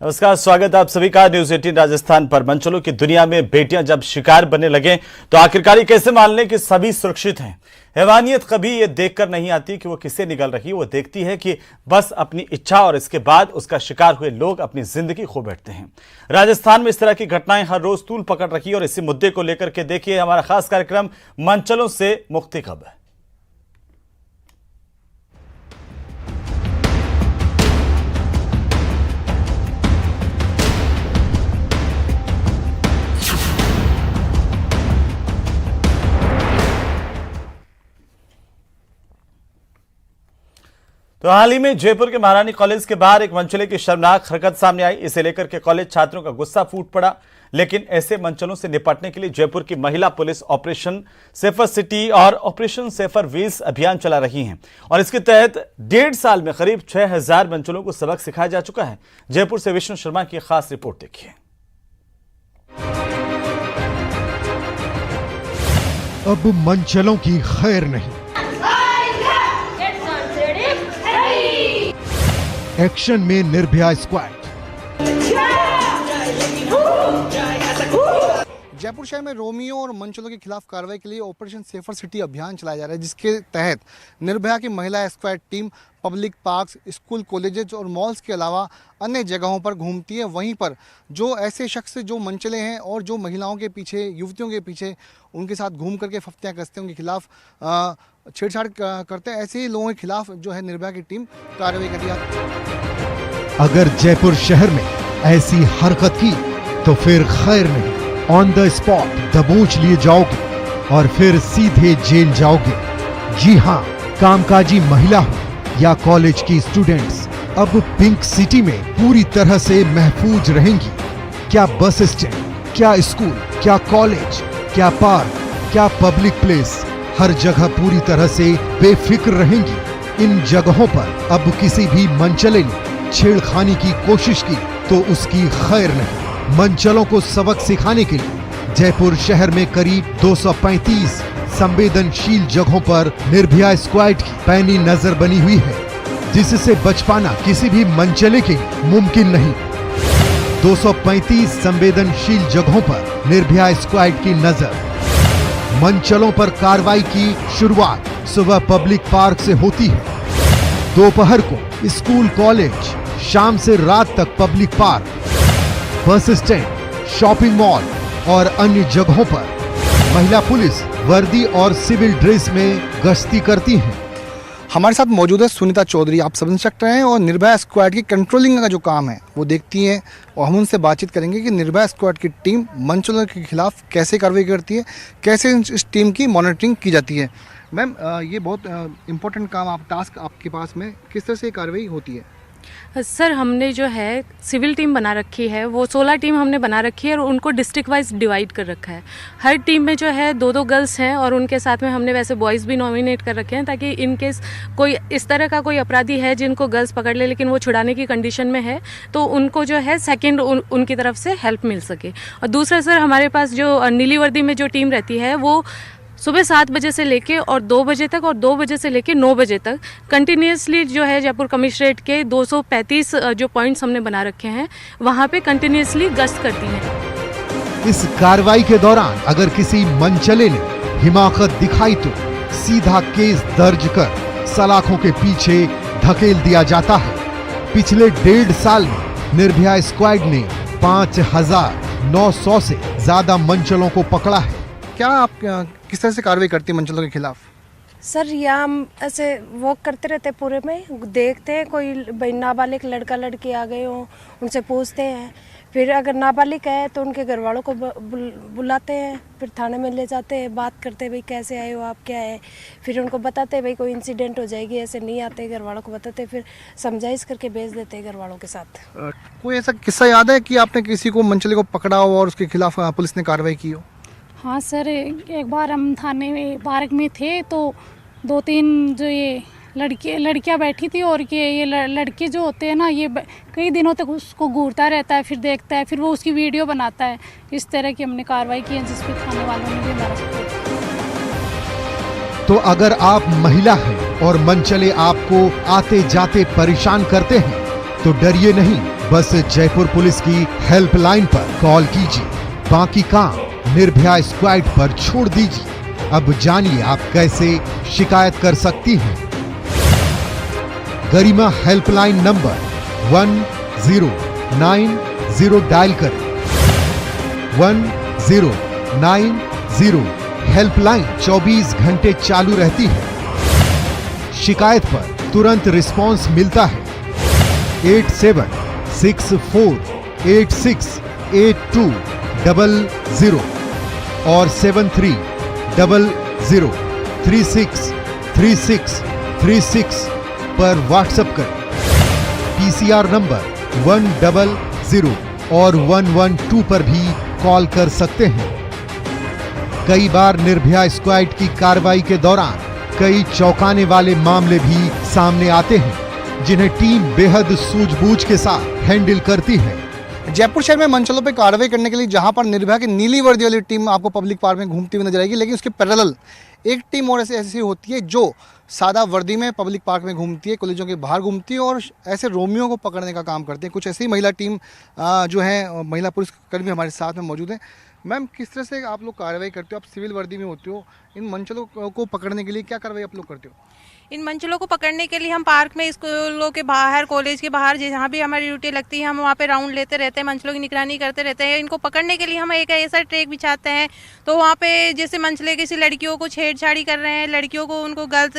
नमस्कार, स्वागत है आप सभी का न्यूज 18 राजस्थान पर। मंचलों की दुनिया में बेटियां जब शिकार बनने लगे तो आखिरकार कैसे मान लें कि सभी सुरक्षित हैं। हैवानियत कभी ये देखकर नहीं आती कि वो किससे निगल रही, वो देखती है कि बस अपनी इच्छा और इसके बाद उसका शिकार हुए लोग अपनी जिंदगी खो बैठते हैं। राजस्थान में इस तरह की घटनाएं हर रोज तूल पकड़ रही और इसी मुद्दे को लेकर के देखिए हमारा खास कार्यक्रम मंचलों से मुक्ति कब है। तो हाल ही में जयपुर के महारानी कॉलेज के बाहर एक मनचले की शर्मनाक हरकत सामने आई। इसे लेकर के कॉलेज छात्रों का गुस्सा फूट पड़ा। लेकिन ऐसे मंचलों से निपटने के लिए जयपुर की महिला पुलिस ऑपरेशन सेफर सिटी और ऑपरेशन सेफर व्हील्स अभियान चला रही हैं और इसके तहत 1.5 साल में करीब 6000 मंचलों को सबक सिखाया जा चुका है। जयपुर से विष्णु शर्मा की खास रिपोर्ट देखिए। अब मंचलों की खैर नहीं। एक्शन में निर्भया स्क्वाड। जयपुर शहर में रोमियो और मंचलों के खिलाफ कार्रवाई के लिए ऑपरेशन सेफर सिटी अभियान चलाया जा रहा है, जिसके तहत निर्भया की महिला squad team public parks, school, colleges और मॉल्स के अलावा अन्य जगहों पर घूमती है। वहीं पर जो ऐसे शख्स जो मंचले हैं और जो महिलाओं के पीछे, युवतियों के पीछे उनके साथ घूम करके फफ्तियाँ कसते हैं, उनके खिलाफ छेड़छाड़ करते हैं, ऐसे ही लोगों के खिलाफ जो है निर्भया की टीम कार्रवाई कर रही है। अगर जयपुर शहर में ऐसी हरकत की तो फिर खैर नहीं। ऑन द स्पॉट दबोच लिए जाओगे और फिर सीधे जेल जाओगे। जी हाँ, कामकाजी महिला हो या कॉलेज की स्टूडेंट्स, अब पिंक सिटी में पूरी तरह से महफूज रहेंगी। क्या बस स्टैंड, क्या स्कूल, क्या कॉलेज, क्या पार्क, क्या पब्लिक प्लेस, हर जगह पूरी तरह से बेफिक्र रहेंगी। इन जगहों पर अब किसी भी मंचले ने छेड़खानी की कोशिश की तो उसकी खैर नहीं। मंचलों को सबक सिखाने के लिए जयपुर शहर में करीब 235 संवेदनशील जगहों पर निर्भया स्क्वाड की पैनी नजर बनी हुई है, जिससे बच पाना किसी भी मंचले के मुमकिन नहीं। 235 संवेदनशील जगहों पर निर्भया स्क्वाड की नजर। मंचलों पर कार्रवाई की शुरुआत सुबह पब्लिक पार्क से होती है, दोपहर को स्कूल, कॉलेज, शाम से रात तक public park, bus stand, shopping mall और अन्य जगहों पर महिला पुलिस वर्दी और सिविल ड्रेस में गश्ती करती हैं। हमारे साथ मौजूद है सुनीता चौधरी, आप सब इंस्पेक्टर हैं और निर्भया स्क्वाड की कंट्रोलिंग का जो काम है वो देखती हैं, और हम उनसे बातचीत करेंगे कि निर्भया स्क्वाड की टीम मंचलों के खिलाफ कैसे कार्रवाई करती है, कैसे इस टीम की मॉनिटरिंग की जाती है। मैम, ये बहुत इम्पोर्टेंट काम टास्क आपके पास में, किस तरह से कार्रवाई होती है? सर, हमने जो है सिविल टीम बना रखी है, वो 16 टीम हमने बना रखी है और उनको डिस्ट्रिक्ट वाइज डिवाइड कर रखा है। हर टीम में जो है 2-2 गर्ल्स हैं और उनके साथ में हमने वैसे बॉयज़ भी नॉमिनेट कर रखे हैं, ताकि इन केस कोई इस तरह का कोई अपराधी है जिनको गर्ल्स पकड़ ले लेकिन वो छुड़ाने की कंडीशन में है तो उनको जो है सेकेंड उनकी तरफ से हेल्प मिल सके। और दूसरा सर, हमारे पास जो नीली वर्दी में जो टीम रहती है वो सुबह 7 बजे से लेके और 2 बजे तक और 2 बजे से लेके 9 बजे तक कंटिन्यूसली जो है जयपुर कमिश्नरेट के 235 जो पॉइंट्स हमने बना रखे हैं वहाँ पे कंटिन्यूसली गश्त करती हैं। इस कार्रवाई के दौरान अगर किसी मंचले ने हिमाकत दिखाई तो सीधा केस दर्ज कर सलाखों के पीछे धकेल दिया जाता है। पिछले 1.5 साल में निर्भया स्क्वाड ने 5900 से ज्यादा मंचलों को पकड़ा है। क्या आप किस तरह से कार्रवाई करती है मंचलों के खिलाफ? सर, यहाँ हम ऐसे वॉक करते रहते पूरे में, देखते हैं कोई भाई नाबालिग लड़का लड़की आ गए हो, उनसे पूछते हैं, फिर अगर नाबालिग है तो उनके घर वालों को बुलाते हैं, फिर थाने में ले जाते हैं, बात करते हैं भाई कैसे आए हो आप, क्या है, फिर उनको बताते हैं भाई कोई इंसिडेंट हो जाएगी, ऐसे नहीं आते, घर वालों को बताते, फिर समझाइश करके भेज देते हैं घर वालों के साथ। कोई ऐसा किस्सा याद है कि आपने किसी को मंचले को पकड़ा हो और उसके खिलाफ पुलिस ने कार्रवाई की हो? हाँ सर, एक बार हम थाने में पार्क में थे तो 2-3 जो ये लड़कियां बैठी थी और ये लड़के जो होते हैं ना, ये कई दिनों तक उसको घूरता रहता है, फिर देखता है, फिर वो उसकी वीडियो बनाता है। इस तरह की हमने कार्रवाई की है जिसपे थाने वालों ने भी हमारा सपोर्ट किया। तो अगर आप महिला हैं और मंचले आपको आते जाते परेशान करते हैं तो डरिए नहीं, बस जयपुर पुलिस की हेल्पलाइन पर कॉल कीजिए। बाकी काम निर्भया स्क्वाड पर छोड़ दीजिए। अब जानिए आप कैसे शिकायत कर सकती हैं। गरिमा हेल्पलाइन नंबर 1090 डायल करें। 1090 हेल्पलाइन 24 घंटे चालू रहती है। शिकायत पर तुरंत रिस्पांस मिलता है। 8764868200 और 7300363636 पर व्हाट्सएप करें। पीसीआर नंबर 100 और 112 पर भी कॉल कर सकते हैं। कई बार निर्भया स्क्वाड की कार्रवाई के दौरान कई चौंकाने वाले मामले भी सामने आते हैं, जिन्हें टीम बेहद सूझबूझ के साथ हैंडल करती है। जयपुर शहर में मंचलों पर कार्रवाई करने के लिए जहां पर निर्भया की नीली वर्दी वाली टीम आपको पब्लिक पार्क में घूमती हुई नजर आएगी, लेकिन उसके पैरेलल एक टीम और ऐसी होती है जो सादा वर्दी में पब्लिक पार्क में घूमती है, कॉलेजों के बाहर घूमती है और ऐसे रोमियो को पकड़ने का काम करते हैं। कुछ ऐसी महिला टीम जो है, महिला पुलिसकर्मी हमारे साथ में मौजूद है। मैम, किस तरह से आप लोग कार्रवाई करते हो? आप सिविल वर्दी में होते हो, इन मंचलों को पकड़ने के लिए क्या कार्रवाई आप लोग करते हो? इन मंचलों को पकड़ने के लिए हम पार्क में, स्कूलों के बाहर, कॉलेज के बाहर, जहाँ भी हमारी ड्यूटी लगती है, हम वहाँ पे राउंड लेते रहते हैं, मंचलों की निगरानी करते रहते हैं। इनको पकड़ने के लिए हम एक ऐसा ट्रैक बिछाते हैं, तो वहाँ पे जैसे मंचले किसी लड़कियों को छेड़छाड़ी कर रहे हैं, लड़कियों को उनको गलत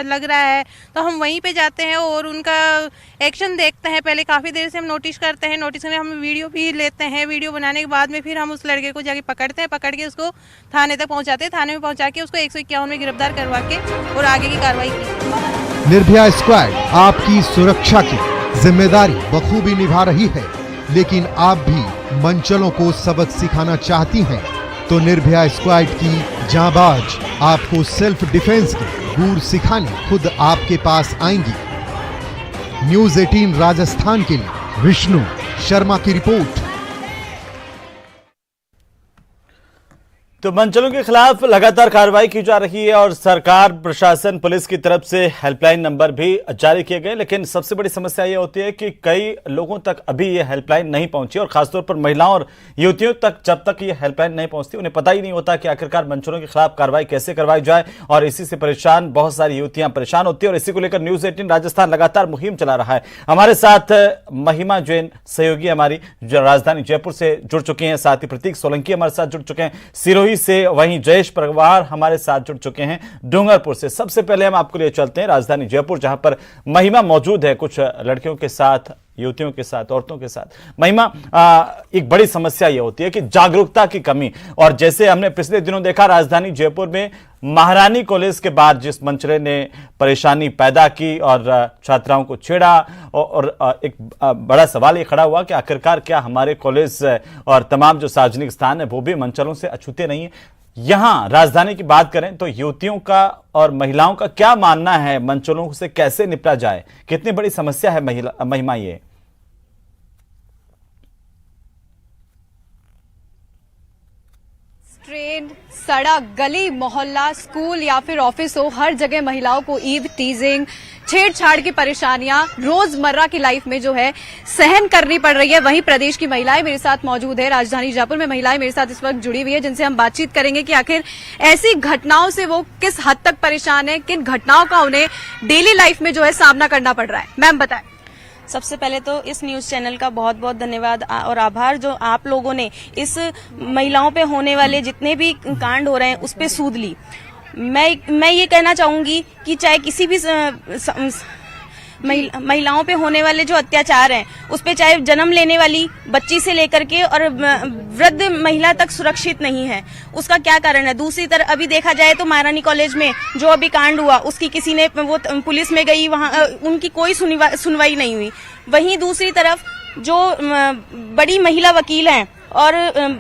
लग रहा है, तो हम वहीं पे जाते हैं और उनका एक्शन देखते हैं। पहले काफ़ी देर से हम नोटिस करते हैं, नोटिस में हम वीडियो भी लेते हैं। वीडियो बनाने के बाद में फिर हम उस लड़के को जाके पकड़ते हैं, पकड़ के उसको थाने तक पहुँचाते हैं। थाने में पहुँचा के उसको 151 में गिरफ्तार करवा के और आगे की कार्रवाई की। निर्भया स्क्वाड आपकी सुरक्षा की जिम्मेदारी बखूबी निभा रही है, लेकिन आप भी मंचलों को सबक सिखाना चाहती हैं तो निर्भया स्क्वाड की जांबाज आपको सेल्फ डिफेंस के गुर सिखाने खुद आपके पास आएंगी। न्यूज़ 18 राजस्थान के लिए विष्णु शर्मा की रिपोर्ट। तो मंचलों के खिलाफ लगातार कार्रवाई की जा रही है और सरकार, प्रशासन, पुलिस की तरफ से हेल्पलाइन नंबर भी जारी किए गए, लेकिन सबसे बड़ी समस्या ये होती है कि कई लोगों तक अभी ये हेल्पलाइन नहीं पहुंची और खासतौर पर महिलाओं और युवतियों तक जब तक ये हेल्पलाइन नहीं पहुंचती उन्हें पता ही नहीं होता कि आखिरकार मंचलों के खिलाफ कार्रवाई कैसे करवाई जाए और इसी से परेशान बहुत सारी युवतियां परेशान होती है और इसी को लेकर न्यूज़ 18 राजस्थान लगातार मुहिम चला रहा है। हमारे साथ महिमा जैन सहयोगी हमारी राजधानी जयपुर से जुड़ चुके हैं, साथ ही प्रतीक सोलंकी हमारे साथ जुड़ चुके हैं सिरोही से, वहीं जयेश परवार हमारे साथ जुड़ चुके हैं डूंगरपुर से। सबसे पहले हम आपको लिए चलते हैं राजधानी जयपुर, जहां पर महिमा मौजूद है कुछ लड़कियों के साथ, युवतियों के साथ, औरतों के साथ। महिमा, एक बड़ी समस्या यह होती है कि जागरूकता की कमी, और जैसे हमने पिछले दिनों देखा राजधानी जयपुर में महारानी कॉलेज के बाद जिस मंचले ने परेशानी पैदा की और छात्राओं को छेड़ा और एक बड़ा सवाल ये खड़ा हुआ कि आखिरकार क्या हमारे कॉलेज और तमाम जो सार्वजनिक स्थान है वो भी मंचलों से अछूते नहीं है। यहां राजधानी की बात करें तो युवतियों का और महिलाओं का क्या मानना है, मंचलों से कैसे निपटा जाए, कितनी बड़ी समस्या है महिमा ये? ट्रेन, सड़क, गली मोहल्ला, स्कूल या फिर ऑफिस हो, हर जगह महिलाओं को ईव टीजिंग, छेड़छाड़ की परेशानियां रोजमर्रा की लाइफ में जो है सहन करनी पड़ रही है। वहीं प्रदेश की महिलाएं मेरे साथ मौजूद है, राजधानी जयपुर में महिलाएं मेरे साथ इस वक्त जुड़ी हुई है, जिनसे हम बातचीत करेंगे कि आखिर ऐसी घटनाओं से वो किस हद तक परेशान है, किन घटनाओं का उन्हें डेली लाइफ में जो है सामना करना पड़ रहा है। मैम बताएं। सबसे पहले तो इस न्यूज चैनल का बहुत बहुत धन्यवाद और आभार जो आप लोगों ने इस महिलाओं पे होने वाले जितने भी कांड हो रहे हैं उस पे सूद ली। मैं ये कहना चाहूंगी कि चाहे किसी भी महिलाओं पे होने वाले जो अत्याचार हैं उस पे चाहे जन्म लेने वाली बच्ची से लेकर के और वृद्ध महिला तक सुरक्षित नहीं है, उसका क्या कारण है। दूसरी तरफ अभी देखा जाए तो महारानी कॉलेज में जो अभी कांड हुआ उसकी किसी ने वो पुलिस में गई, वहां उनकी कोई सुनवाई नहीं हुई। वहीं दूसरी तरफ जो बड़ी महिला वकील हैं और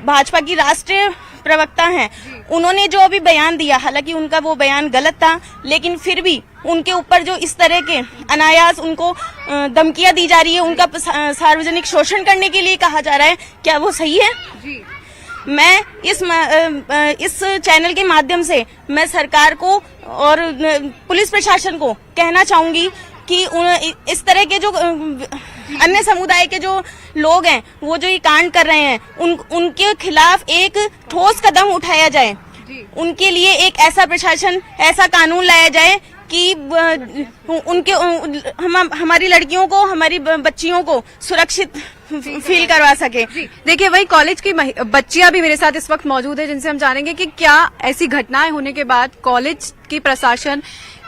भाजपा की राष्ट्रीय प्रवक्ता हैं, उन्होंने जो अभी बयान दिया, हालांकि उनका वो बयान गलत था, लेकिन फिर भी उनके ऊपर जो इस तरह के अनायास उनको धमकियां दी जा रही है, उनका सार्वजनिक शोषण करने के लिए कहा जा रहा है, क्या वो सही है? जी। मैं इस चैनल के माध्यम से मैं सरकार को और पुलिस प्रशासन को कहना चाहूंगी कि इस तरह के जो अन्य समुदाय के जो लोग हैं वो जो ये कांड कर रहे हैं उनके खिलाफ एक ठोस कदम उठाया जाए। उनके लिए एक ऐसा प्रशासन, ऐसा कानून लाया जाए कि हमारी लड़कियों को, हमारी बच्चियों को सुरक्षित फील करवा सके। देखिए, वही कॉलेज की बच्चियां भी मेरे साथ इस वक्त मौजूद है, जिनसे हम जानेंगे कि क्या ऐसी घटनाएं होने के बाद कॉलेज की प्रशासन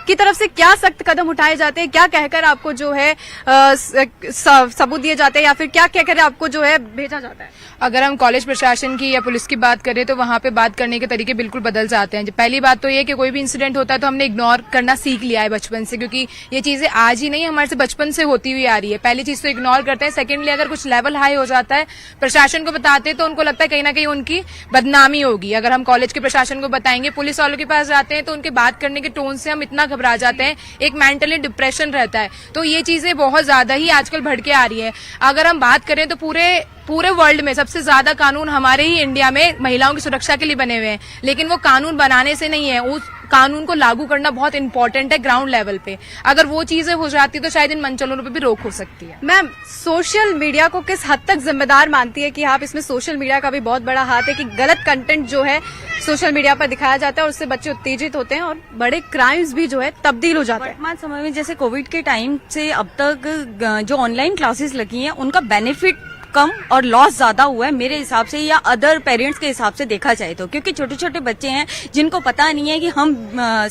की तरफ से क्या सख्त कदम उठाए जाते हैं, क्या कहकर आपको जो है सबूत दिए जाते हैं, या फिर क्या कहकर आपको जो है भेजा जाता है। अगर हम कॉलेज प्रशासन की या पुलिस की बात करें तो वहाँ पे बात करने के तरीके बिल्कुल बदल जाते हैं। पहली बात तो ये कि कोई भी इंसिडेंट होता है तो हमने इग्नोर करना सीख लिया है बचपन से, क्योंकि ये चीजें आज ही नहीं हमारे से बचपन से होती हुई आ रही है। पहली चीज तो इग्नोर करते हैं। सेकेंडली, अगर कुछ लेवल हाई हो जाता है प्रशासन को बताते हैं तो उनको लगता है कहीं ना कहीं उनकी बदनामी होगी। अगर हम कॉलेज के प्रशासन को बताएंगे, पुलिस वालों के पास जाते हैं तो उनके बात करने के टोन से हम इतना घबरा जाते हैं, एक मेंटली डिप्रेशन रहता है। तो ये चीजें बहुत ज्यादा ही आजकल बढ़ के आ रही है। अगर हम बात करें तो पूरे वर्ल्ड में सबसे ज्यादा कानून हमारे ही इंडिया में महिलाओं की सुरक्षा के लिए बने हुए हैं, लेकिन वो कानून बनाने से नहीं है, उस कानून को लागू करना बहुत इंपॉर्टेंट है ग्राउंड लेवल पे। अगर वो चीजें हो जाती तो शायद इन मंचलों पे भी रोक हो सकती है। मैम, सोशल मीडिया को किस हद तक जिम्मेदार मानती है कि आप इसमें सोशल मीडिया का भी बहुत बड़ा हाथ है कि गलत कंटेंट जो है सोशल मीडिया पर दिखाया जाता है और उससे बच्चे उत्तेजित होते हैं और बड़े क्राइम्स भी जो है तब्दील हो जाते हैं। वर्तमान समय में जैसे कोविड के टाइम से अब तक जो ऑनलाइन क्लासेस लगी हैं उनका बेनिफिट कम और लॉस ज्यादा हुआ है मेरे हिसाब से, या अदर पेरेंट्स के हिसाब से देखा जाए तो, क्योंकि छोटे छोटे बच्चे हैं जिनको पता नहीं है कि हम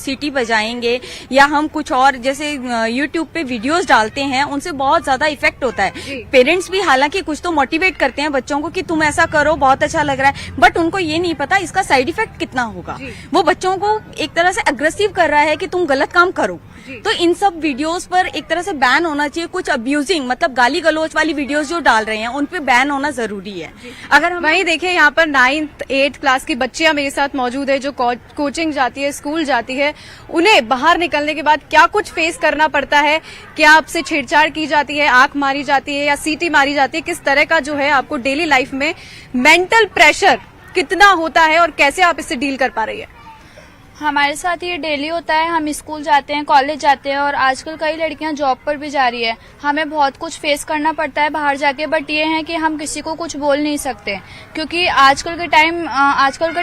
सीटी बजाएंगे या हम कुछ और जैसे यूट्यूब पे वीडियोस डालते हैं, उनसे बहुत ज्यादा इफेक्ट होता है। पेरेंट्स भी हालांकि कुछ तो मोटिवेट करते हैं बच्चों को कि तुम ऐसा करो, बहुत अच्छा लग रहा है, बट उनको ये नहीं पता इसका साइड इफेक्ट कितना होगा। वो बच्चों को एक तरह से अग्रेसिव कर रहा है कि तुम गलत काम करो। तो इन सब वीडियोस पर एक तरह से बैन होना चाहिए। कुछ अब्यूजिंग मतलब गाली गलौज वाली वीडियोस जो डाल रहे हैं उन पे बैन होना जरूरी है। अगर हम वहीं देखें, यहाँ पर 9th 8th क्लास की बच्चियां मेरे साथ मौजूद है जो कोचिंग जाती है, स्कूल जाती है। उन्हें बाहर निकलने के बाद क्या कुछ फेस करना पड़ता है, क्या आपसे छेड़छाड़ की जाती है, आंख मारी जाती है या सीटी मारी जाती है, किस तरह का जो है आपको डेली लाइफ में मेंटल प्रेशर कितना होता है और कैसे आप इससे डील कर पा रही है। हमारे साथ ये डेली होता है। हम स्कूल जाते हैं, कॉलेज जाते हैं और आजकल कई लड़कियां जॉब पर भी जा रही है। हमें बहुत कुछ फेस करना पड़ता है बाहर जाके, बट ये है कि हम किसी को कुछ बोल नहीं सकते, क्योंकि आजकल के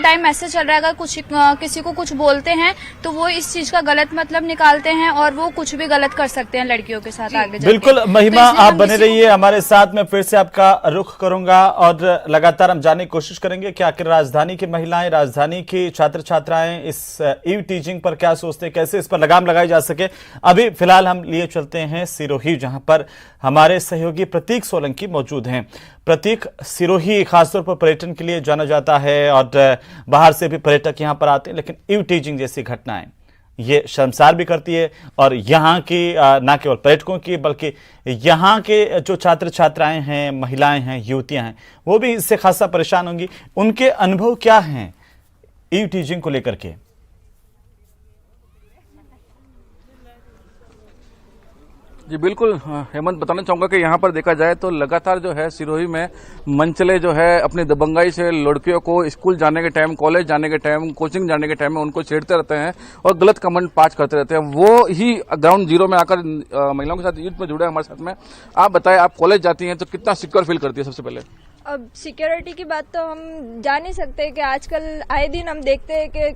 टाइम ऐसे चल रहा है अगर किसी को कुछ बोलते हैं तो वो इस चीज का गलत मतलब निकालते हैं और वो कुछ भी गलत कर सकते हैं लड़कियों के साथ आगे जाके। बिल्कुल महिमा, आप बने रहिए हमारे साथ। मैं फिर से आपका रुख करूंगा और लगातार हम जानने की कोशिश करेंगे कि आखिर राजधानी की महिलाएं, राजधानी की छात्र छात्राएं इस ई टीचिंग पर क्या सोचते हैं, कैसे इस पर लगाम लगाई जा सके। अभी फिलहाल हम लिए चलते हैं सिरोही, जहां पर हमारे सहयोगी प्रतीक सोलंकी मौजूद हैं। प्रतीक, सिरोही खासतौर पर पर्यटन के लिए जाना जाता है और बाहर से भी पर्यटक यहां पर आते हैं, लेकिन ई टीचिंग जैसी घटनाएं ये शर्मसार भी करती है और यहाँ की न केवल पर्यटकों की बल्कि यहाँ के जो छात्र छात्राएं हैं, महिलाएं हैं, युवतियां हैं, वो भी इससे खासा परेशान होंगी। उनके अनुभव क्या हैं ई टीचिंग को लेकर के? जी बिल्कुल हेमंत, बताना चाहूंगा कि यहाँ पर देखा जाए तो लगातार जो है सिरोही में मंचले जो है अपनी दबंगाई से लड़कियों को स्कूल जाने के टाइम, कॉलेज जाने के टाइम, कोचिंग जाने के टाइम में उनको छेड़ते रहते हैं और गलत कमेंट पास करते रहते हैं। वो ही ग्राउंड जीरो में आकर महिलाओं के साथ यूथ में जुड़े हमारे साथ में। आप बताएं, आप कॉलेज जाती हैं तो कितना सिक्योर फील करती है? सबसे पहले अब सिक्योरिटी की बात तो हम जान नहीं सकते कि आजकल आए दिन हम देखते हैं कि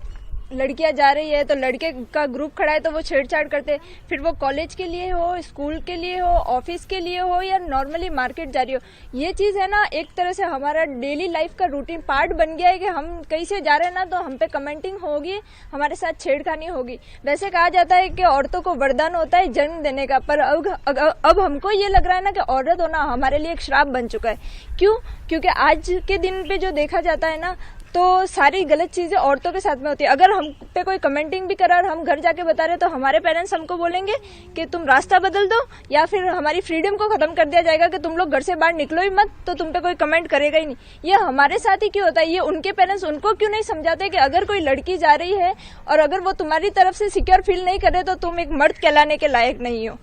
लड़कियां जा रही है तो लड़के का ग्रुप खड़ा है तो वो छेड़छाड़ करते हैं, फिर वो कॉलेज के लिए हो, स्कूल के लिए हो, ऑफिस के लिए हो या नॉर्मली मार्केट जा रही हो। ये चीज है ना, एक तरह से हमारा डेली लाइफ का रूटीन पार्ट बन गया है कि हम कहीं से जा रहे हैं ना तो हम पे कमेंटिंग होगी, हमारे साथ छेड़खानी होगी। वैसे कहा जाता है कि औरतों को वरदान होता है जन्म देने का, पर अब हमको ये लग रहा है ना कि औरत होना हमारे लिए एक श्राप बन चुका है। क्यों? क्योंकि आज के दिन पे जो देखा जाता है ना तो सारी गलत चीजें औरतों के साथ में होती है। अगर हम पे कोई कमेंटिंग भी करा और हम घर जाके बता रहे तो हमारे पेरेंट्स हमको बोलेंगे कि तुम रास्ता बदल दो या फिर हमारी फ्रीडम को खत्म कर दिया जाएगा कि तुम लोग घर से बाहर निकलो ही मत, तो तुम पे कोई कमेंट करेगा ही नहीं। ये हमारे साथ ही क्यों होता है? ये उनके पेरेंट्स उनको क्यों नहीं समझाते कि अगर कोई लड़की जा रही है और अगर वो तुम्हारी तरफ से सिक्योर फील नहीं करे तो तुम एक मर्द कहलाने के लायक नहीं हो।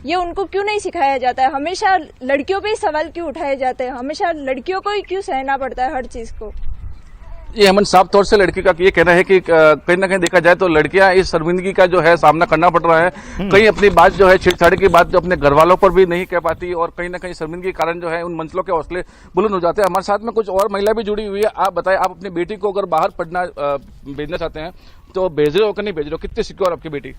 ये उनको क्यों नहीं सिखाया जाता है? हमेशा लड़कियों पे ही सवाल क्यों उठाए जाते हैं? हमेशा लड़कियों को ही क्यों सहना पड़ता है हर चीज को? ये हेमंत, साफ तौर से लड़की का ये कहना है कि कहीं ना कहीं देखा जाए तो लड़कियां इस शर्मिंदगी का जो है सामना करना पड़ रहा है। कहीं अपनी बात जो है, छेड़छाड़ी की बात जो अपने घर वालों पर भी नहीं कह पाती और कहीं ना कहीं शर्मिंदगी के कारण जो है उन मंचलों के हौसले बुलंद हो जाते हैं। हमारे साथ में कुछ और महिला भी जुड़ी हुई है। आप बताएं, आप अपनी बेटी को अगर बाहर पढ़ना भेजना चाहते हैं तो भेज रहे हो कि नहीं भेज रहे हो? कितनी सिक्योर आपकी बेटी?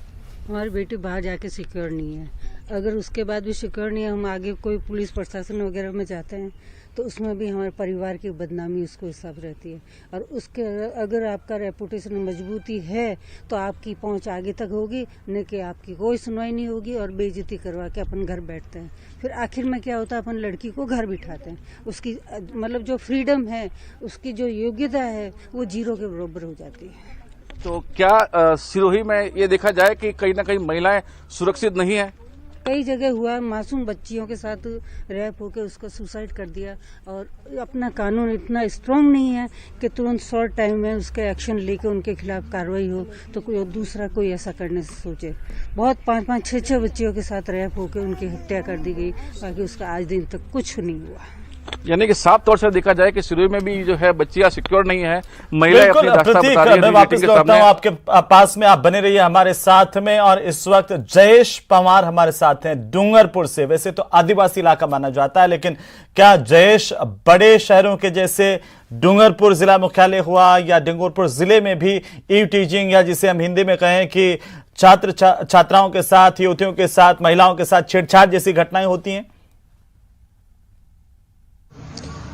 हमारी बेटी बाहर जाके सिक्योर नहीं है। अगर उसके बाद भी सिक्योर नहीं है, हम आगे कोई पुलिस प्रशासन वगैरह में जाते हैं तो उसमें भी हमारे परिवार की बदनामी उसको हिसाब रहती है। और उसके अगर आपका रेपुटेशन मजबूती है तो आपकी पहुंच आगे तक होगी, नहीं कि आपकी कोई सुनवाई नहीं होगी और बेइज्जती करवा के अपन घर बैठते हैं। फिर आखिर में क्या होता है, अपन लड़की को घर बिठाते हैं, उसकी मतलब जो फ्रीडम है, उसकी जो योग्यता है वो जीरो के बराबर हो जाती है। तो क्या सिरोही में ये देखा जाए कि कहीं ना कहीं महिलाएं सुरक्षित नहीं है? कई जगह हुआ, मासूम बच्चियों के साथ रैप होकर उसको सुसाइड कर दिया। और अपना कानून इतना स्ट्रांग नहीं है कि तुरंत शॉर्ट टाइम में उसके एक्शन लेके उनके खिलाफ कार्रवाई हो, तो कोई दूसरा कोई ऐसा करने से सोचे। बहुत 5-5, 6-6 बच्चियों के साथ रैप होकर उनकी हत्या कर दी गई, बाकी उसका आज दिन तक कुछ नहीं हुआ। यानी कि साफ तौर से देखा जाए कि सिरोही में भी जो है बच्चियां सिक्योर नहीं है, महिलाएं अपनी रास्ता बता रही हैं। मैं वापस लौटता हूं आपके पास में, आप बने रहिए हमारे साथ में। और इस वक्त जयेश पंवार हमारे साथ हैं डूंगरपुर से। वैसे तो आदिवासी इलाका माना जाता है, लेकिन क्या जयेश बड़े शहरों के जैसे डूंगरपुर जिला मुख्यालय हुआ या डूंगरपुर जिले में भी ईव टीजिंग, या जिसे हम हिंदी में कहें कि छात्राओं के साथ, युवतियों के साथ, महिलाओं के साथ छेड़छाड़ जैसी घटनाएं होती हैं?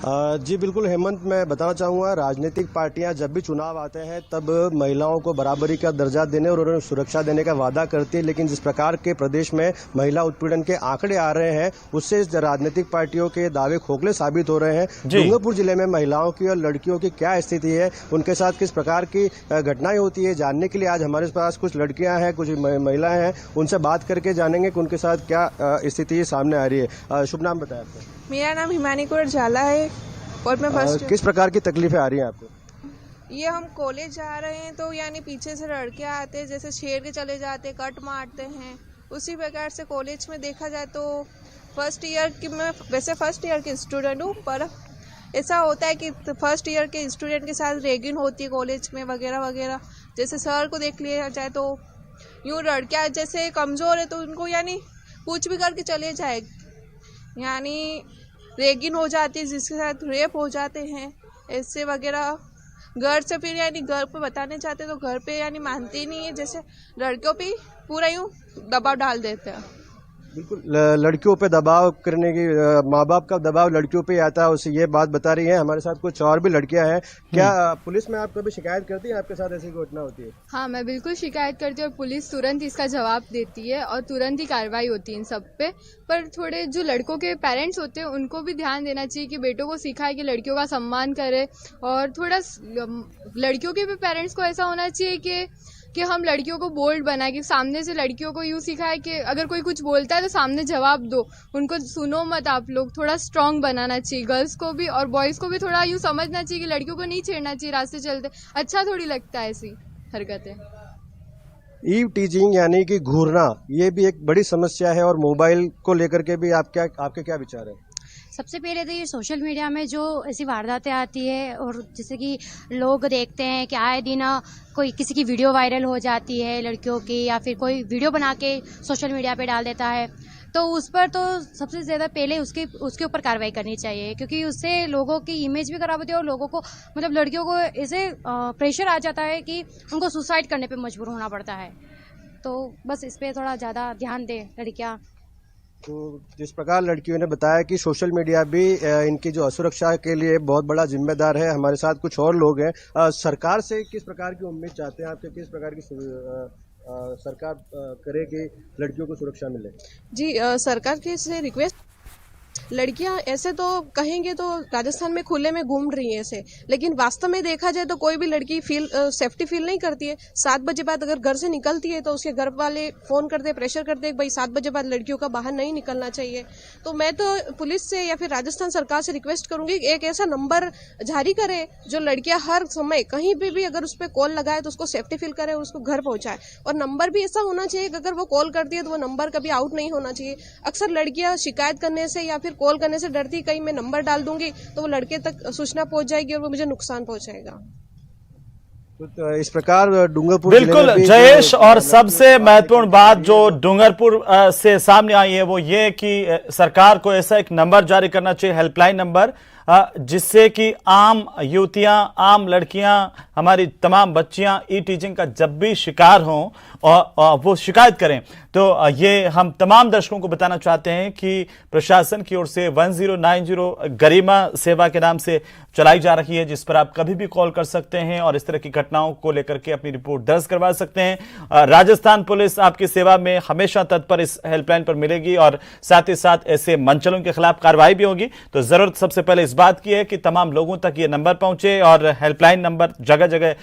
जी बिल्कुल हेमंत, मैं बताना चाहूँगा, राजनीतिक पार्टियां जब भी चुनाव आते हैं तब महिलाओं को बराबरी का दर्जा देने और उन्हें सुरक्षा देने का वादा करती है, लेकिन जिस प्रकार के प्रदेश में महिला उत्पीड़न के आंकड़े आ रहे हैं उससे राजनीतिक पार्टियों के दावे खोखले साबित हो रहे हैं। डूंगरपुर जिले में महिलाओं की और लड़कियों की क्या स्थिति है, उनके साथ किस प्रकार की घटनाएं होती है, जानने के लिए आज हमारे पास कुछ लड़कियां हैं, कुछ महिलाएं हैं, उनसे बात करके जानेंगे कि उनके साथ क्या स्थिति सामने आ रही है। शुभ नाम बताएं आपका? मेरा नाम हिमानी कुमार झाला है और मैं फर्स्ट। किस प्रकार की तकलीफें आ रही हैं आपको? ये हम कॉलेज जा रहे हैं तो यानी पीछे से लड़के आते हैं, जैसे छेड़ के चले जाते, कट मारते हैं। उसी प्रकार से कॉलेज में देखा जाए तो फर्स्ट ईयर की, मैं वैसे फर्स्ट ईयर की स्टूडेंट हूँ, पर ऐसा होता है कि फर्स्ट ईयर के स्टूडेंट के साथ रैगिंग होती है कॉलेज में वगैरह वगैरह। जैसे सर को देख लिया जाए तो यूँ लड़कियाँ जैसे कमज़ोर है तो उनको यानी पूछ भी करके चले जाए, यानी रैगिंग हो जाती है, जिसके साथ रेप हो जाते हैं ऐसे वगैरह। घर से फिर यानी घर पे बताने चाहते तो घर पे यानी मानते ही नहीं है, जैसे लड़कियों पे पूरा यूँ दबाव डाल देते हैं। बिल्कुल, लड़कियों पे दबाव करने की, माँ बाप का दबाव लड़कियों पे आता है, उसे ये बात बता रही है। हमारे साथ कुछ और भी लड़कियां हैं। क्या पुलिस में आप कभी शिकायत करती हैं, आपके साथ ऐसी घटना होती है? हाँ, मैं बिल्कुल शिकायत करती हूँ और पुलिस तुरंत इसका जवाब देती है और तुरंत ही कार्रवाई होती है इन सब पे। पर थोड़े जो लड़कों के पेरेंट्स होते हैं उनको भी ध्यान देना चाहिए कि बेटों को सिखाए कि लड़कियों का सम्मान करे, और थोड़ा लड़कियों के भी पेरेंट्स को ऐसा होना चाहिए कि हम लड़कियों को बोल्ड बनाए, कि सामने से लड़कियों को यूँ सिखाए कि अगर कोई कुछ बोलता है तो सामने जवाब दो, उनको सुनो मत। आप लोग थोड़ा स्ट्रांग बनाना चाहिए, गर्ल्स को भी और बॉयज़ को भी थोड़ा यूँ समझना चाहिए कि लड़कियों को नहीं छेड़ना चाहिए रास्ते चलते, अच्छा थोड़ी लगता है ऐसी हरकतें। ईव टीजिंग यानी कि घूरना, ये भी एक बड़ी समस्या है, और मोबाइल को लेकर के भी आपके क्या विचार है? सबसे पहले तो ये सोशल मीडिया में जो ऐसी वारदातें आती है, और जैसे कि लोग देखते हैं कि आए दिन कोई किसी की वीडियो वायरल हो जाती है लड़कियों की, या फिर कोई वीडियो बना के सोशल मीडिया पे डाल देता है, तो उस पर तो सबसे ज़्यादा पहले उसके ऊपर कार्रवाई करनी चाहिए, क्योंकि उससे लोगों की इमेज भी खराब होती है और लोगों को, मतलब लड़कियों को ऐसे प्रेशर आ जाता है कि उनको सुसाइड करने पे मजबूर होना पड़ता है। तो बस इस पर थोड़ा ज़्यादा ध्यान दें लड़कियाँ। तो जिस प्रकार लड़कियों ने बताया कि सोशल मीडिया भी इनकी जो असुरक्षा के लिए बहुत बड़ा जिम्मेदार है। हमारे साथ कुछ और लोग हैं। सरकार से किस प्रकार की उम्मीद चाहते हैं आपके, किस प्रकार की सरकार करे कि लड़कियों को सुरक्षा मिले? जी, सरकार के से रिक्वेस्ट, लड़कियां ऐसे तो कहेंगे तो राजस्थान में खुले में घूम रही हैं ऐसे, लेकिन वास्तव में देखा जाए तो कोई भी लड़की सेफ्टी फील नहीं करती है। 7 बजे बाद अगर घर से निकलती है तो उसके घर वाले फोन करते, प्रेशर करते हैं भाई 7 बजे बाद लड़कियों का बाहर नहीं निकलना चाहिए। तो मैं तो पुलिस से या फिर राजस्थान सरकार से रिक्वेस्ट करूंगी एक ऐसा नंबर जारी करे जो लड़कियां हर समय कहीं भी अगर उस पर कॉल लगाए तो उसको सेफ्टी फील करे और उसको घर पहुंचाए। और नंबर भी ऐसा होना चाहिए कि अगर वो कॉल करती है तो वो नंबर कभी आउट नहीं होना चाहिए। अक्सर लड़कियां शिकायत करने से या फिर कॉल करने से डरती, कहीं मैं नंबर डाल दूंगी तो वो लड़के तक सूचना पहुंच जाएगी और वो मुझे नुकसान पहुंचाएगा। तो इस प्रकार डूंगरपुर जिले बिल्कुल में भी जयेश, और सबसे महत्वपूर्ण बात जो डूंगरपुर से सामने आई है वो ये कि सरकार को ऐसा एक नंबर जारी करना चाहिए, हेल्पलाइन नंबर, जिससे कि आम युवतियां, आम लड़कियां, हमारी तमाम बच्चियां ई टीचिंग का जब भी शिकार हों और वो शिकायत करें। तो ये हम तमाम दर्शकों को बताना चाहते हैं कि प्रशासन की ओर से 1090 गरिमा सेवा के नाम से चलाई जा रही है, जिस पर आप कभी भी कॉल कर सकते हैं और इस तरह की घटनाओं को लेकर के अपनी रिपोर्ट दर्ज करवा सकते हैं। राजस्थान पुलिस आपकी सेवा में हमेशा तत्पर इस हेल्पलाइन पर मिलेगी और साथ ही साथ ऐसे मंचलों के खिलाफ कार्रवाई भी होगी। तो जरूरत सबसे पहले इस बात की है कि तमाम लोगों तक ये नंबर पहुंचे और हेल्पलाइन नंबर जगह जगह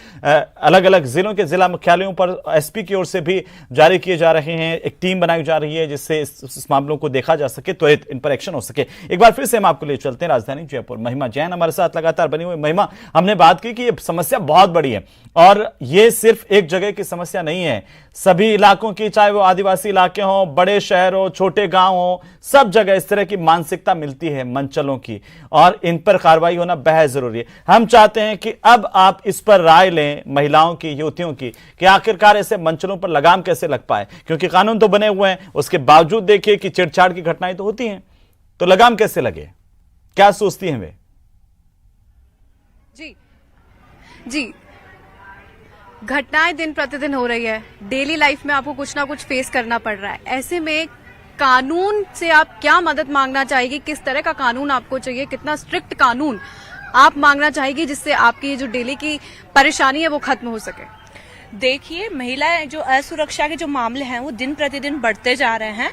अलग अलग जिलों के जिला मुख्यालयों पर एसपी की ओर से भी जारी किए जा रहे हैं। एक टीम बनाई जा रही है जिससे इस मामलों को देखा जा सके, त्वरित इन पर एक्शन हो सके। एक बार फिर से हम आपको ले चलते हैं राजधानी जयपुर। महिमा जैन हमारे साथ लगातार बनी हुई। महिमा, हमने बात की कि ये समस्या बहुत बड़ी है और ये सिर्फ एक जगह की समस्या नहीं है, सभी इलाकों की, चाहे वो आदिवासी इलाके हों, बड़े शहर हो, छोटे गांव हो, सब जगह इस तरह की मानसिकता मिलती है मंचलों की और इन पर कार्रवाई होना बेहद जरूरी है। हम चाहते हैं कि अब आप इस पर राय लें महिलाओं की, युवतियों की, कि आखिरकार ऐसे मंचलों पर लगाम कैसे लग पाए, क्योंकि कानून तो बने हुए हैं, उसके बावजूद देखिए कि छेड़छाड़ की घटनाएं तो होती हैं, तो लगाम कैसे लगे, क्या सोचती हैं वे? जी, घटनाएं दिन प्रतिदिन हो रही है, डेली लाइफ में आपको कुछ ना कुछ फेस करना पड़ रहा है। ऐसे में कानून से आप क्या मदद मांगना चाहेगी, किस तरह का कानून आपको चाहिए, कितना स्ट्रिक्ट कानून आप मांगना चाहेगी जिससे आपकी जो डेली की परेशानी है वो खत्म हो सके? देखिए, महिलाएं जो असुरक्षा के जो मामले हैं वो दिन प्रतिदिन बढ़ते जा रहे हैं।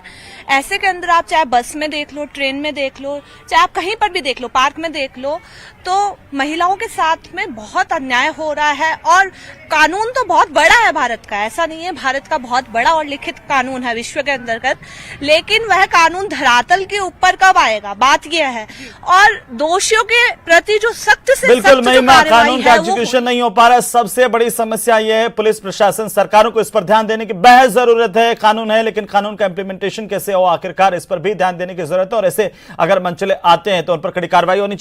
ऐसे के अंदर आप चाहे बस में देख लो, ट्रेन में देख लो, चाहे आप कहीं पर भी देख लो, पार्क में देख लो, तो महिलाओं के साथ में बहुत अन्याय हो रहा है। और कानून तो बहुत बड़ा है भारत का, ऐसा नहीं है, भारत का बहुत बड़ा और लिखित कानून है विश्व के अंतर्गत, लेकिन वह कानून धरातल के ऊपर कब आएगा, बात यह है। और दोषियों के प्रति जो सख्त से बिल्कुल महिमा, कानून का एग्जीक्यूशन नहीं हो पा रहा है, सबसे बड़ी समस्या यह है। पुलिस प्रशासन, सरकारों को इस पर ध्यान देने की बेहद जरूरत है। कानून है लेकिन कानून का इंप्लीमेंटेशन कैसे हो, आखिरकार इस पर भी ध्यान देने की जरूरत है और ऐसे अगर मंचले आते हैं तो उन पर कड़ी कार्रवाई होनी चाहिए।